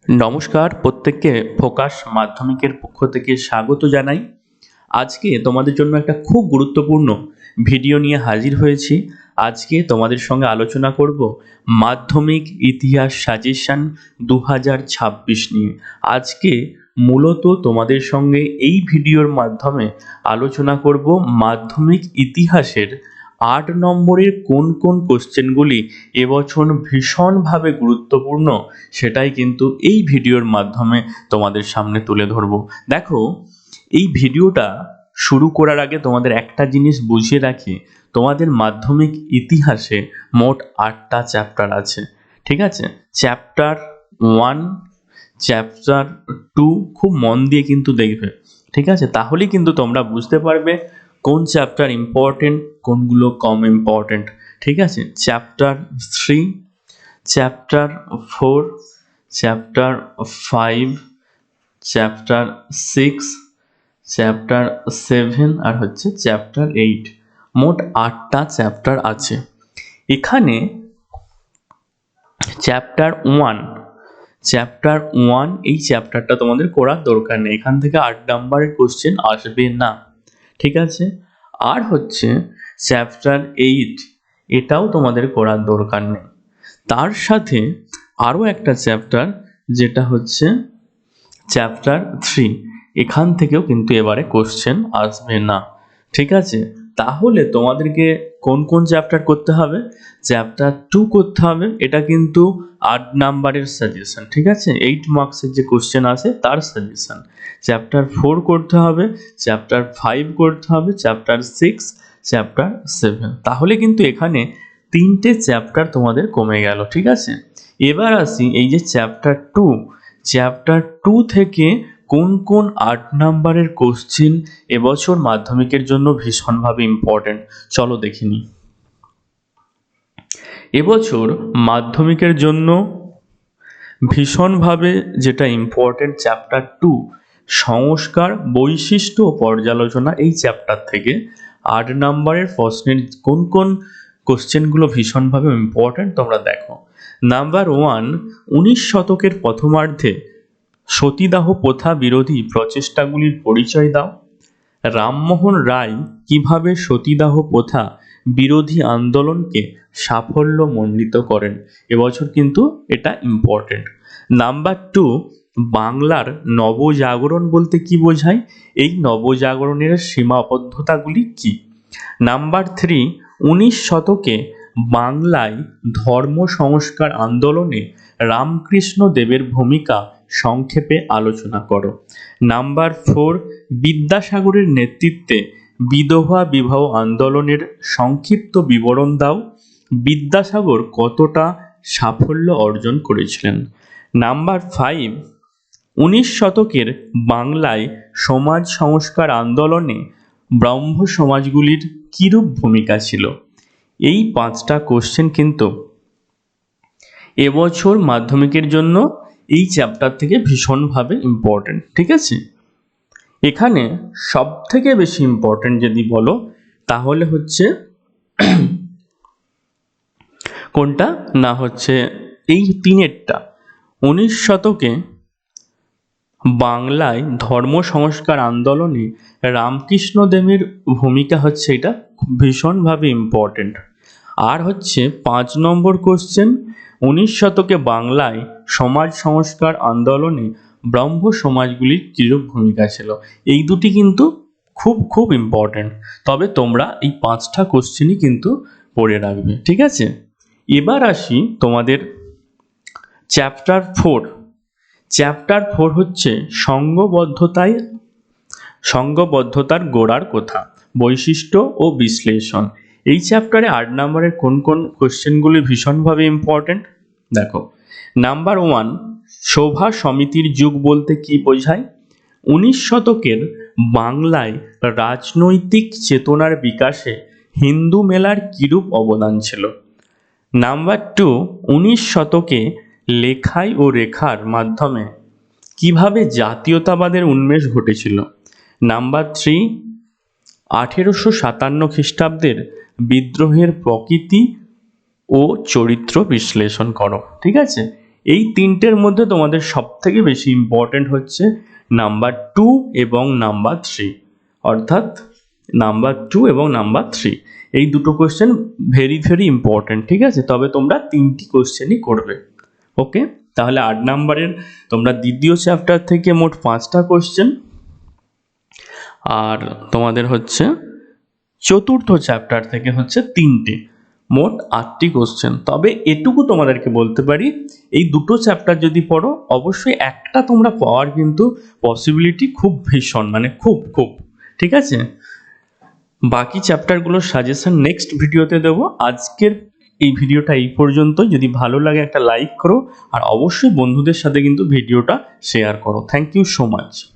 নমস্কার, প্রত্যেককে ফোকাস মাধ্যমিকের পক্ষ থেকে স্বাগত জানাই। আজকে তোমাদের জন্য একটা খুব গুরুত্বপূর্ণ ভিডিও নিয়ে হাজির হয়েছি। আজকে তোমাদের সঙ্গে আলোচনা করব মাধ্যমিক ইতিহাস সাজেশন 2026 নিয়ে। আজকে মূলত তোমাদের সঙ্গে এই ভিডিওর মাধ্যমে আলোচনা করব মাধ্যমিক ইতিহাসের 8 নম্বরের কোন কোন কোশ্চেনগুলি এবছর ভীষণভাবে গুরুত্বপূর্ণ, সেটাই কিন্তু এই ভিডিওর মাধ্যমে তোমাদের সামনে তুলে ধরব। দেখো, এই ভিডিওটা শুরু করার আগে তোমাদের একটা জিনিস বুঝিয়ে রাখি, তোমাদের মাধ্যমিক ইতিহাসে মোট 8টা চ্যাপ্টার আছে। ঠিক আছে? চ্যাপ্টার 1, চ্যাপ্টার 2 খুব মন দিয়ে কিন্তু দেখবে। ঠিক আছে? তাহলেই কিন্তু তোমরা বুঝতে পারবে কোন চ্যাপ্টার ইম্পর্টেন্ট, কোনগুলো কম ইম্পর্টেন্ট। ঠিক আছে? Chapter 3, chapter 4, chapter 5, chapter 6, chapter 7 আর হচ্ছে চ্যাপ্টার 8। মোট 8টা চ্যাপ্টার আছে। এখানে চ্যাপ্টার 1 এই চ্যাপ্টারটা তোমাদের করার দরকার নেই, এখান থেকে 8 নম্বরের কোশ্চেন আসবে না। ঠিক আছে? আর হচ্ছে চ্যাপ্টার 8, এটাও তোমাদের করার দরকার নেই। তার সাথে আরও একটা চ্যাপ্টার, যেটা হচ্ছে চ্যাপ্টার 3, এখান থেকেও কিন্তু এবারে কোশ্চেন আসবে না। ঠিক আছে? তাহলে তোমাদেরকে কোন কোন চ্যাপ্টার করতে হবে? চ্যাপ্টার 2 করতে হবে, এটা কিন্তু 8 নাম্বারের সাজেশন। ঠিক আছে? 8 মার্কসের যে কোশ্চেন আসে তার সাজেশন। চ্যাপ্টার 4 করতে হবে, চ্যাপ্টার 5 করতে হবে, চ্যাপ্টার 6, চ্যাপ্টার 7। তাহলে কিন্তু এখানে 3টে চ্যাপ্টার তোমাদের কমে গেল। ঠিক আছে? এবার আসি এই যে চ্যাপ্টার 2 থেকে কোন কোন 8 নাম্বারের কোশ্চেন এবছর মাধ্যমিকের জন্য ভীষণভাবে ইম্পর্টেন্ট, চলো দেখে নিই। এবছর মাধ্যমিকের জন্য ভীষণভাবে যেটা ইম্পর্টেন্ট, চ্যাপ্টার 2 সংস্কার, বৈশিষ্ট্য ও পর্যালোচনা, এই চ্যাপ্টার থেকে 8 নাম্বারের প্রশ্নের কোন কোন কোশ্চেনগুলো ভীষণভাবে ইম্পর্টেন্ট তোমরা দেখো। নাম্বার 1, 19 শতকের প্রথমার্ধে সতীদাহ প্রথা বিরোধী প্রচেষ্টাগুলির পরিচয় দাও। রামমোহন রায় কিভাবে সতীদাহ প্রথা বিরোধী আন্দোলনকে সাফল্যমণ্ডিত করেন? এবছর কিন্তু এটা ইম্পর্টেন্ট। নাম্বার 2, বাংলার নবজাগরণ বলতে কি বোঝায়? এই নবজাগরণের সীমাবদ্ধতাগুলি কি? নাম্বার 3, 19 শতকে বাংলায় ধর্ম সংস্কার আন্দোলনে রামকৃষ্ণ দেবের ভূমিকা সংক্ষেপে আলোচনা করো। নাম্বার 4, বিদ্যাসাগরের নেতৃত্বে বিধবা বিবাহ আন্দোলনের সংক্ষিপ্ত বিবরণ দাও। বিদ্যাসাগর কতটা সাফল্য অর্জন করেছিলেন? নাম্বার 5, 19 শতকের বাংলায় সমাজ সংস্কার আন্দোলনে ব্রাহ্ম সমাজগুলির কিরূপ ভূমিকা ছিল? এই 5টা কোশ্চেন কিন্তু এবছর মাধ্যমিকের জন্য এই চ্যাপ্টার থেকে ভীষণভাবে ইম্পর্টেন্ট। ঠিক আছে? এখানে সব থেকে বেশি ইম্পর্টেন্ট যদি বলো তাহলে হচ্ছে কোনটা না, হচ্ছে এই 3টা। 19 শতকে বাংলায় ধর্ম সংস্কার আন্দোলনে রামকৃষ্ণ দেবের ভূমিকা হচ্ছে এটা ভীষণভাবে ইম্পর্টেন্ট। আর হচ্ছে 5 নম্বর কোশ্চেন, 19 শতকে বাংলায় সমাজ সংস্কার আন্দোলনে ব্রাহ্ম সমাজগুলির কিরূপ ভূমিকা ছিল? এই দুটি কিন্তু খুব খুব ইম্পর্টেন্ট। তবে তোমরা এই 5টা কোশ্চেনই কিন্তু পড়ে রাখবে। ঠিক আছে? এবার আসি তোমাদের চ্যাপ্টার 4 হচ্ছে সংঘবদ্ধতার গোড়ার কথা, বৈশিষ্ট্য ও বিশ্লেষণ। এই চ্যাপ্টারে 8 নম্বরের কোন কোন কোশ্চেনগুলি ভীষণভাবে ইম্পর্টেন্ট দেখো। নাম্বার 1, সভা সমিতির যুগ বলতে কি বোঝায়? 19 শতকের বাংলায় রাজনৈতিক চেতনার বিকাশে হিন্দু মেলার কিরূপ অবদান ছিল? নাম্বার 2, 19 শতকে লেখাই ও রেখার মাধ্যমে কিভাবে জাতীয়তাবাদের উন্মেষ ঘটেছিল? নাম্বার 3, 1857 খ্রিস্টাব্দের বিদ্রোহের প্রকৃতি ও চরিত্র বিশ্লেষণ করো। ঠিক আছে? এই তিনটের মধ্যে তোমাদের সবথেকে বেশি ইম্পর্ট্যান্ট হচ্ছে নাম্বার 2 এবং নাম্বার 3, অর্থাৎ নাম্বার 2 এবং নাম্বার 3, এই দুটো কোশ্চেন ভেরি ভেরি ইম্পর্ট্যান্ট, ঠিক আছে? তবে তোমরা 3টি কোশ্চেনই করবে। ওকে, তাহলে 8 নাম্বারের তোমরা দ্বিতীয় চ্যাপ্টার থেকে মোট 5টা কোশ্চেন, আর তোমাদের হচ্ছে চতুর্থ চ্যাপ্টার থেকে হচ্ছে 3টে, মোট 8টি কোশ্চেন। তবে এটুকু তোমাদেরকে বলতে পারি, এই দুটো চ্যাপ্টার যদি পড়ো অবশ্যই একটা তোমরা পাওয়ার কিন্তু পসিবিলিটি খুব ভীষণ, মানে খুব খুব, ঠিক আছে? বাকি চ্যাপ্টারগুলোর সাজেশন নেক্সট ভিডিওতে দেবো। আজকের এই ভিডিওটা এই পর্যন্ত। যদি ভালো লাগে একটা লাইক করো, আর অবশ্যই বন্ধুদের সাথে কিন্তু ভিডিওটা শেয়ার করো। Thank you so much.